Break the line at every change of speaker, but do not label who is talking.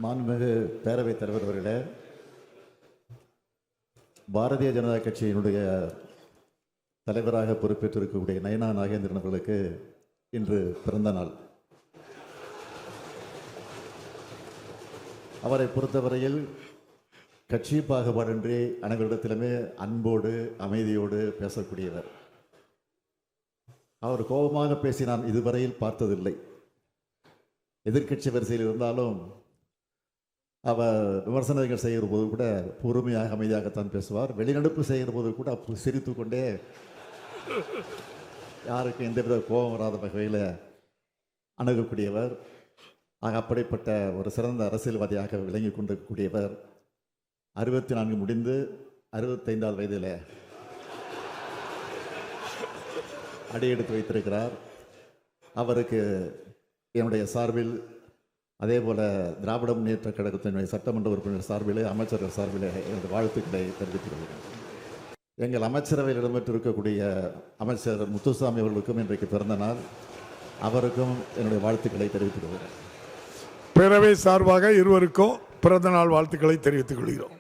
மாண்புமிகு பேரவைத் தலைவர் அவர்களே, பாரதிய ஜனதா கட்சியினுடைய தலைவராக பொறுப்பேற்றிருக்கக்கூடிய நயனா நாகேந்திரன் அவர்களுக்கு இன்று பிறந்த நாள். அவரை பொறுத்தவரையில் கட்சி பாகுபாடின்றி அனைவரிடத்திலுமே அன்போடு அமைதியோடு பேசக்கூடியவர். அவர் கோபமாக பேசி நான் இதுவரையில் பார்த்ததில்லை. எதிர்க்கட்சி வரிசையில் இருந்தாலும் அவர் விமர்சனங்கள் செய்கிற போது கூட பொறுமையாக அமைதியாகத்தான் பேசுவார். வெளிநடப்பு செய்கிற போது கூட சிரித்து கொண்டே யாருக்கும் எந்தவித கோபம் வராத வகையில் அணுகக்கூடியவர். ஆக அப்படிப்பட்ட ஒரு சிறந்த அரசியல்வாதியாக விளங்கி கொண்டிருக்கக்கூடியவர் 64 முடிந்து 65வது வயதில் அடியெடுத்து வைத்திருக்கிறார். அவருக்கு என்னுடைய சார்பில், அதே போல திராவிட முன்னேற்ற கழகத்தினுடைய சட்டமன்ற உறுப்பினர் சார்பிலே, அமைச்சர்கள் சார்பிலே என்னுடைய வாழ்த்துக்களை தெரிவித்துள்ளேன். எங்கள் அமைச்சரவையில் இடம்பெற்றிருக்கக்கூடிய அமைச்சர் முத்துசாமி அவர்களுக்கும் இன்றைக்கு பிறந்த நாள். அவருக்கும் என்னுடைய வாழ்த்துக்களை தெரிவித்துக் கொள்கிறேன்.
பேரவை சார்பாக இருவருக்கும் பிறந்த நாள் வாழ்த்துக்களை தெரிவித்துக் கொள்கிறோம்.